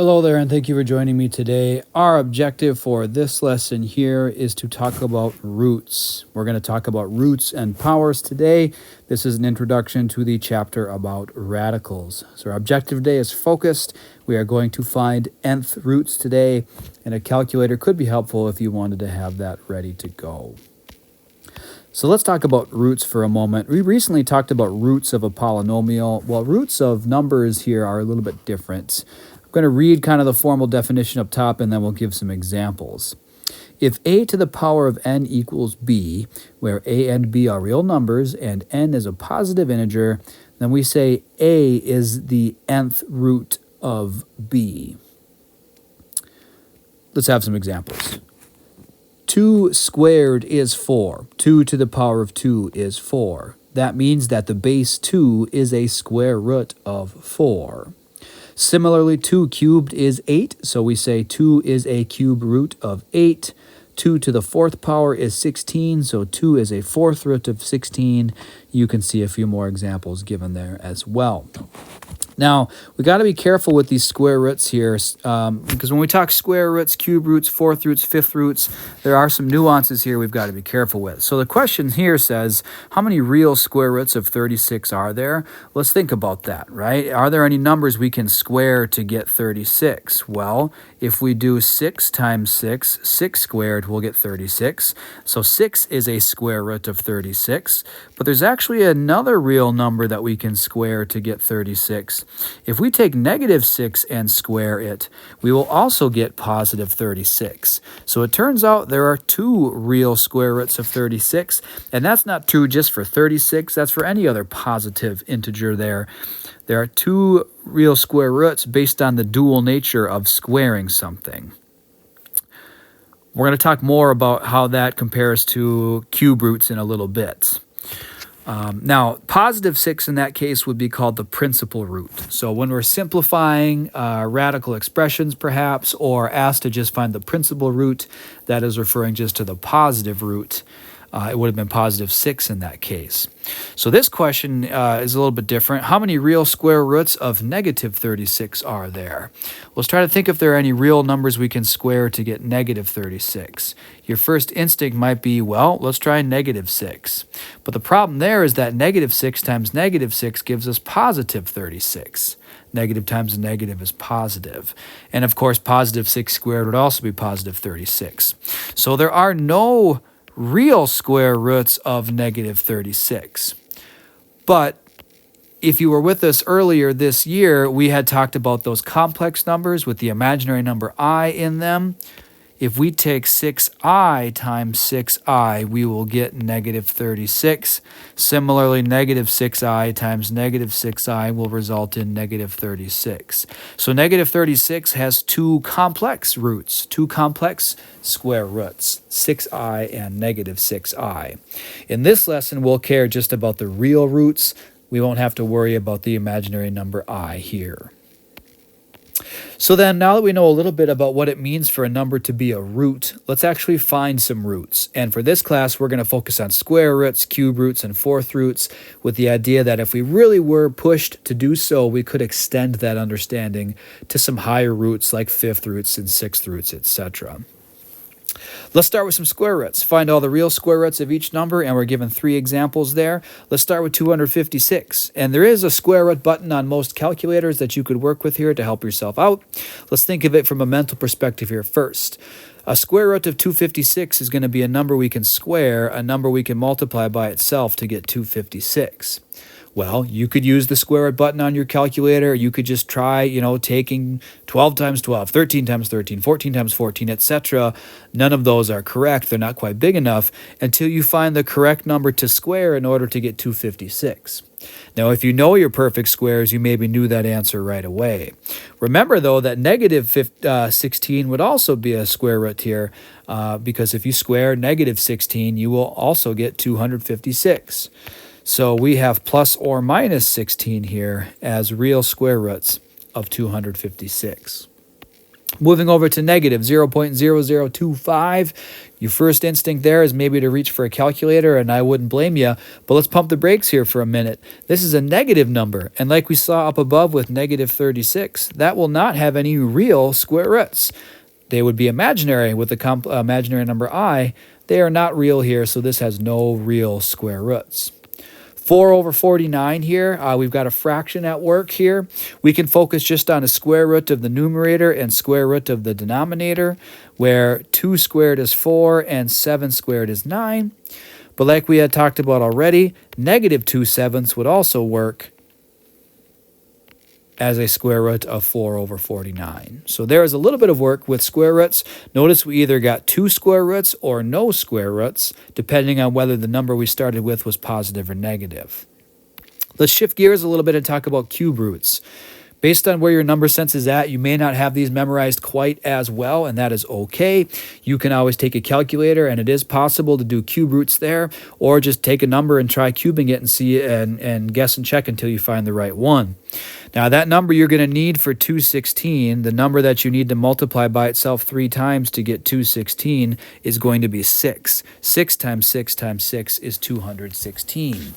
Hello there, and thank you for joining me today. Our objective for this lesson here is to talk about roots. We're going to talk about roots and powers today. This is an introduction to the chapter about radicals. So our objective today is focused. We are going to find nth roots today, and a calculator could be helpful if you wanted to have that ready to go. So let's talk about roots for a moment. We recently talked about roots of a polynomial. Well, roots of numbers here are a little bit different. I'm going to read kind of the formal definition up top, and then we'll give some examples. If a to the power of n equals b, where a and b are real numbers and n is a positive integer, then we say a is the nth root of b. Let's have some examples. 2 squared is 4. 2 to the power of 2 is 4. That means that the base 2 is a square root of 4. Similarly, 2 cubed is 8, so we say 2 is a cube root of 8. 2 to the 4th power is 16, so 2 is a 4th root of 16. You can see a few more examples given there as well. Now, we got to be careful with these square roots here because when we talk square roots, cube roots, 4th roots, 5th roots, there are some nuances here we've got to be careful with. So the question here says, how many real square roots of 36 are there? Let's think about that, right? Are there any numbers we can square to get 36? Well, if we do 6 times 6, 6 squared, we'll get 36. So 6 is a square root of 36. But there's actually another real number that we can square to get 36. If we take negative 6 and square it, we will also get positive 36. So it turns out there are 2 real square roots of 36, and that's not true just for 36, that's for any other positive integer there. There are 2 real square roots based on the dual nature of squaring something. We're going to talk more about how that compares to cube roots in a little bit. Now, positive 6 in that case would be called the principal root. So when we're simplifying radical expressions perhaps, or asked to just find the principal root, that is referring just to the positive root. It would have been positive 6 in that case. So this question is a little bit different. How many real square roots of negative 36 are there? Let's try to think if there are any real numbers we can square to get negative 36. Your first instinct might be, well, let's try negative 6. But the problem there is that negative 6 times negative 6 gives us positive 36. Negative times a negative is positive. And of course, positive 6 squared would also be positive 36. So there are no real square roots of negative 36. But if you were with us earlier this year, we had talked about those complex numbers with the imaginary number I in them. If we take 6i times 6i, we will get negative 36. Similarly, negative 6i times negative 6i will result in negative 36. So negative 36 has 2 complex roots, 2 complex square roots, 6i and negative 6i. In this lesson, we'll care just about the real roots. We won't have to worry about the imaginary number I here. So then, now that we know a little bit about what it means for a number to be a root, let's actually find some roots. And for this class, we're going to focus on square roots, cube roots, and 4th roots, with the idea that if we really were pushed to do so, we could extend that understanding to some higher roots like 5th roots and 6th roots, etc. Let's start with some square roots. Find all the real square roots of each number, and we're given 3 examples there. Let's start with 256. And there is a square root button on most calculators that you could work with here to help yourself out. Let's think of it from a mental perspective here first. A square root of 256 is going to be a number we can square, a number we can multiply by itself to get 256. Well, you could use the square root button on your calculator. You could just try, taking 12 times 12, 13 times 13, 14 times 14, etc. None of those are correct. They're not quite big enough until you find the correct number to square in order to get 256. Now, if you know your perfect squares, you maybe knew that answer right away. Remember, though, that negative 16 would also be a square root here because if you square negative 16, you will also get 256. So we have plus or minus 16 here as real square roots of 256. Moving over to negative 0.0025. Your first instinct there is maybe to reach for a calculator, and I wouldn't blame you, but let's pump the brakes here for a minute. This is a negative number, and like we saw up above with negative 36, that will not have any real square roots. They would be imaginary with the imaginary number I. They are not real here, so this has no real square roots. 4 over 49 here, we've got a fraction at work here. We can focus just on a square root of the numerator and square root of the denominator, where 2 squared is 4 and 7 squared is 9. But like we had talked about already, negative 2/7 would also work as a square root of 4 over 49. So there is a little bit of work with square roots. Notice we either got 2 square roots or no square roots, depending on whether the number we started with was positive or negative. Let's shift gears a little bit and talk about cube roots. Based on where your number sense is at, you may not have these memorized quite as well, and that is okay. You can always take a calculator, and it is possible to do cube roots there, or just take a number and try cubing it and see and guess and check until you find the right one. Now, that number you're going to need for 216, the number that you need to multiply by itself 3 times to get 216, is going to be 6. 6 times 6 times 6 is 216.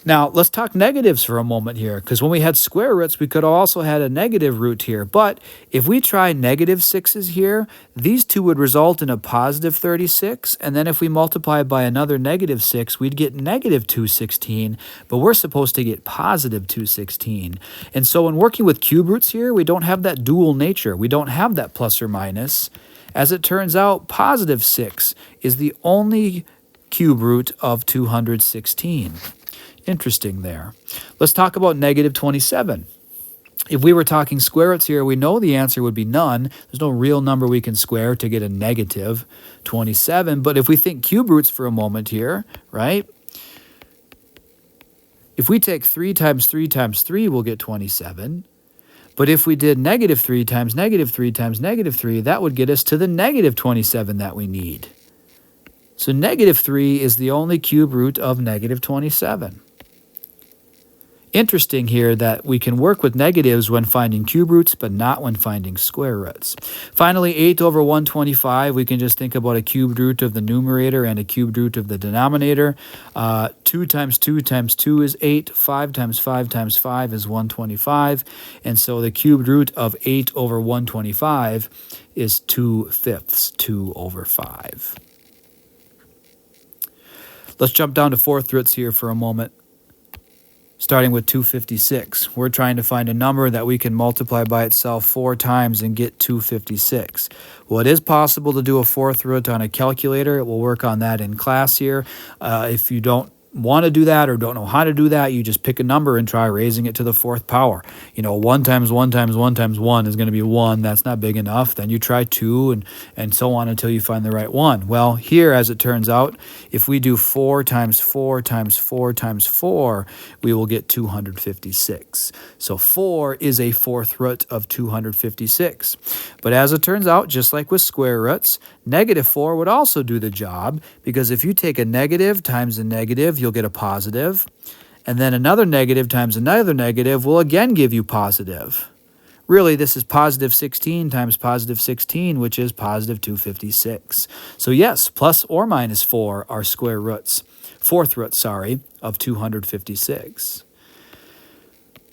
Now, let's talk negatives for a moment here, because when we had square roots, we could have also had a negative root here. But if we try negative 6's here, these two would result in a positive 36. And then if we multiply by another negative 6, we'd get negative 216. But we're supposed to get positive 216. And so when working with cube roots here, we don't have that dual nature. We don't have that plus or minus. As it turns out, positive 6 is the only cube root of 216. Interesting there. Let's talk about negative 27. If we were talking square roots here, we know the answer would be none. There's no real number we can square to get a negative 27. But if we think cube roots for a moment here, right? If we take 3 times 3 times 3, we'll get 27. But if we did negative 3 times negative 3 times negative 3, that would get us to the negative 27 that we need. So negative 3 is the only cube root of negative 27. Interesting here that we can work with negatives when finding cube roots, but not when finding square roots. Finally, 8 over 125, we can just think about a cubed root of the numerator and a cubed root of the denominator. 2 times 2 times 2 is 8. 5 times 5 times 5 is 125. And so the cubed root of 8 over 125 is 2/5, 2 over 5. Let's jump down to fourth roots here for a moment. Starting with 256, we're trying to find a number that we can multiply by itself 4 times and get 256. Well, it is possible to do a fourth root on a calculator. We'll work on that in class here. If you don't want to do that or don't know how to do that, you just pick a number and try raising it to the 4th power. 1 times 1 times 1 times 1 is going to be 1. That's not big enough. Then you try 2 and so on until you find the right one. Well, here, as it turns out, if we do 4 times 4 times 4 times 4, we will get 256. So 4 is a fourth root of 256. But as it turns out, just like with square roots, negative 4 would also do the job, because if you take a negative times a negative, you'll get a positive. And then another negative times another negative will again give you positive. Really, this is positive 16 times positive 16, which is positive 256. So yes, plus or minus 4 are square roots, fourth roots, of 256.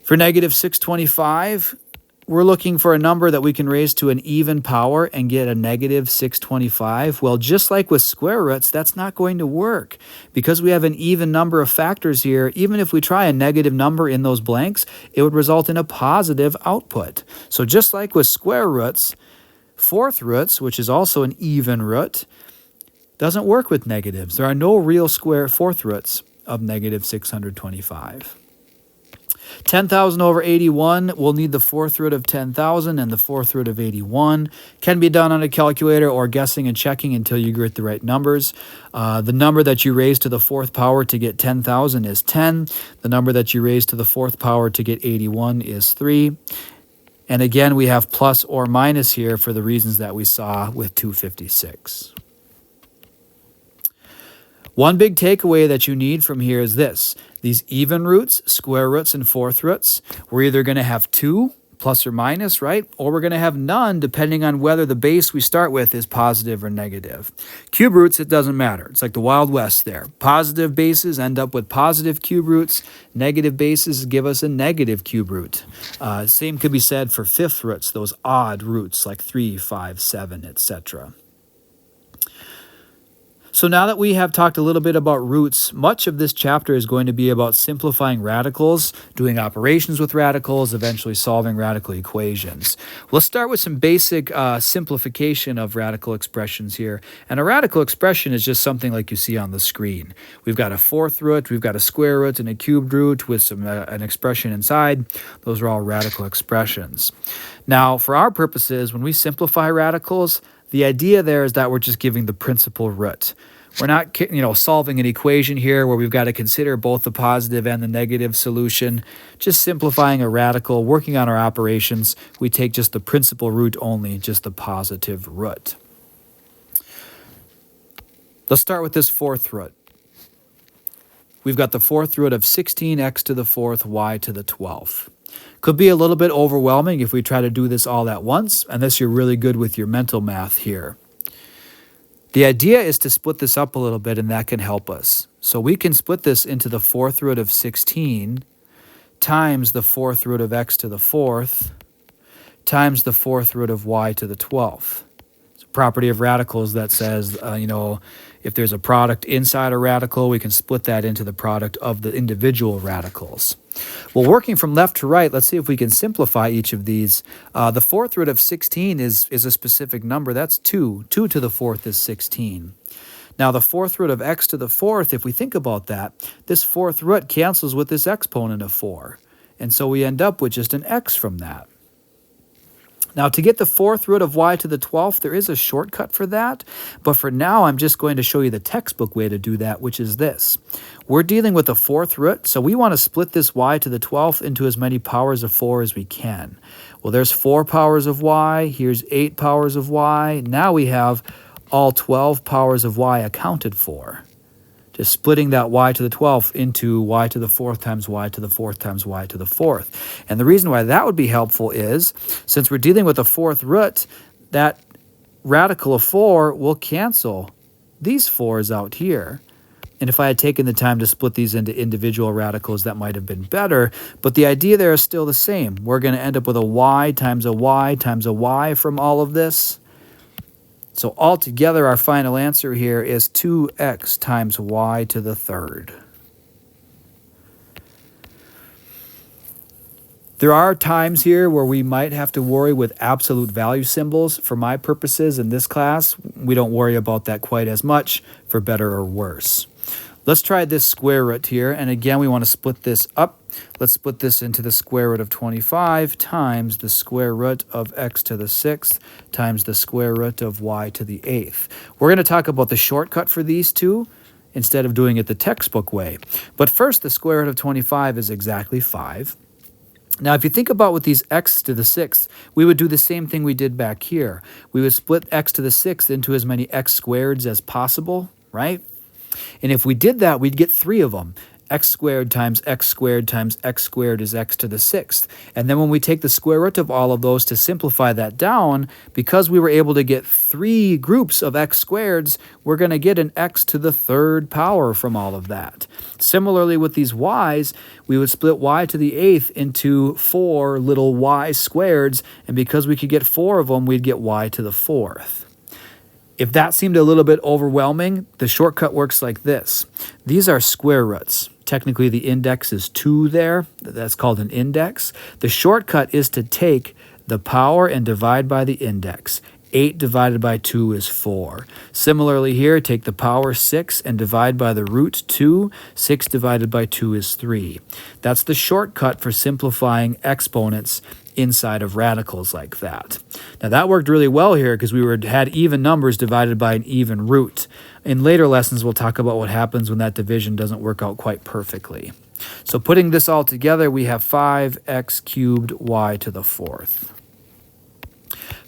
For negative 625, we're looking for a number that we can raise to an even power and get a negative 625. Well, just like with square roots, that's not going to work. Because we have an even number of factors here, even if we try a negative number in those blanks, it would result in a positive output. So just like with square roots, fourth roots, which is also an even root, doesn't work with negatives. There are no real square fourth roots of negative 625. 10,000 over 81, we'll need the fourth root of 10,000 and the fourth root of 81. Can be done on a calculator or guessing and checking until you get the right numbers. The number that you raise to the 4th power to get 10,000 is 10. The number that you raise to the 4th power to get 81 is 3. And again, we have plus or minus here for the reasons that we saw with 256. One big takeaway that you need from here is this. These even roots, square roots, and fourth roots, we're either going to have 2 plus or minus, right? Or we're going to have none depending on whether the base we start with is positive or negative. Cube roots, it doesn't matter. It's like the Wild West there. Positive bases end up with positive cube roots. Negative bases give us a negative cube root. Same could be said for fifth roots, those odd roots like 3, 5, 7, etc. So now that we have talked a little bit about roots, much of this chapter is going to be about simplifying radicals, doing operations with radicals, eventually solving radical equations. Let's start with some basic simplification of radical expressions here. And a radical expression is just something like you see on the screen. We've got a fourth root, we've got a square root, and a cubed root with some an expression inside. Those are all radical expressions. Now, for our purposes, when we simplify radicals, the idea there is that we're just giving the principal root. We're not, solving an equation here where we've got to consider both the positive and the negative solution. Just simplifying a radical, working on our operations, we take just the principal root only, just the positive root. Let's start with this fourth root. We've got the fourth root of 16x to the fourth y to the 12th. Could be a little bit overwhelming if we try to do this all at once, unless you're really good with your mental math here. The idea is to split this up a little bit, and that can help us. So we can split this into the fourth root of 16 times the fourth root of x to the fourth times the fourth root of y to the 12th. It's a property of radicals that says, if there's a product inside a radical, we can split that into the product of the individual radicals. Well, working from left to right, let's see if we can simplify each of these. The fourth root of 16 is a specific number. That's 2. 2 to the fourth is 16. Now, the fourth root of x to the fourth, if we think about that, this fourth root cancels with this exponent of 4. And so we end up with just an x from that. Now, to get the fourth root of y to the 12th, there is a shortcut for that. But for now, I'm just going to show you the textbook way to do that, which is this. We're dealing with a fourth root, so we want to split this y to the 12th into as many powers of 4 as we can. Well, there's 4 powers of y. Here's 8 powers of y. Now we have all 12 powers of y accounted for. Just splitting that y to the 12th into y to the 4th times y to the 4th times y to the 4th. And the reason why that would be helpful is, since we're dealing with a fourth root, that radical of 4 will cancel these 4's out here. And if I had taken the time to split these into individual radicals, that might have been better. But the idea there is still the same. We're going to end up with a y times a y times a y from all of this. So altogether, our final answer here is 2x times y to the third. There are times here where we might have to worry with absolute value symbols. For my purposes in this class, we don't worry about that quite as much, for better or worse. Let's try this square root here, and again, we want to split this up. Let's split this into the square root of 25 times the square root of x to the 6th times the square root of y to the 8th. We're going to talk about the shortcut for these two instead of doing it the textbook way. But first, the square root of 25 is exactly 5. Now, if you think about with these x to the 6th, we would do the same thing we did back here. We would split x to the 6th into as many x squareds as possible, right? And if we did that, we'd get 3 of them. X squared times x squared times x squared is x to the 6th. And then when we take the square root of all of those to simplify that down, because we were able to get 3 groups of x squareds, we're going to get an x to the 3rd power from all of that. Similarly with these y's, we would split y to the 8th into 4 little y squareds, and because we could get 4 of them, we'd get y to the 4th. If that seemed a little bit overwhelming, the shortcut works like this. These are square roots. Technically, the index is 2 there. That's called an index. The shortcut is to take the power and divide by the index. 8 divided by 2 is 4. Similarly here, take the power 6 and divide by the root 2. 6 divided by 2 is 3. That's the shortcut for simplifying exponents inside of radicals like that. Now that worked really well here because we had even numbers divided by an even root. In later lessons, we'll talk about what happens when that division doesn't work out quite perfectly. So putting this all together, we have 5x cubed y to the 4th.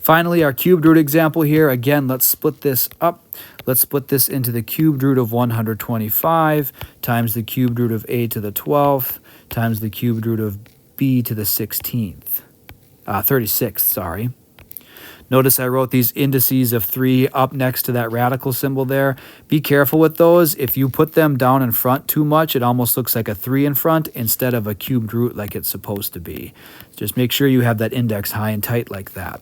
Finally, our cubed root example here. Again, let's split this up. Let's split this into the cubed root of 125 times the cubed root of a to the 12th times the cubed root of b to the 16th. 36th, sorry. Notice I wrote these indices of 3 up next to that radical symbol there. Be careful with those. If you put them down in front too much, it almost looks like a 3 in front instead of a cubed root like it's supposed to be. Just make sure you have that index high and tight like that.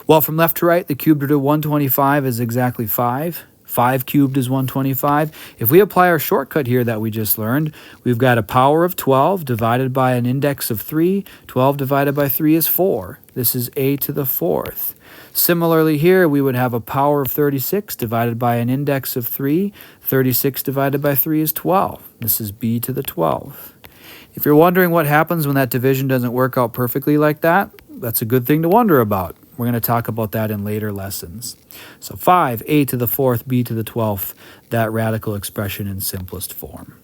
Well, from left to right, the cubed root of 125 is exactly 5. 5 cubed is 125. If we apply our shortcut here that we just learned, we've got a power of 12 divided by an index of 3. 12 divided by 3 is 4. This is a to the 4th. Similarly here, we would have a power of 36 divided by an index of 3. 36 divided by 3 is 12. This is b to the 12th. If you're wondering what happens when that division doesn't work out perfectly like that, that's a good thing to wonder about. We're going to talk about that in later lessons. So 5, a to the 4th, b to the 12th, that radical expression in simplest form.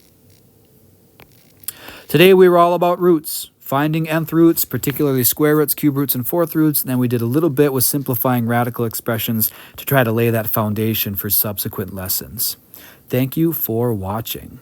Today we were all about roots, finding nth roots, particularly square roots, cube roots, and fourth roots, and then we did a little bit with simplifying radical expressions to try to lay that foundation for subsequent lessons. Thank you for watching.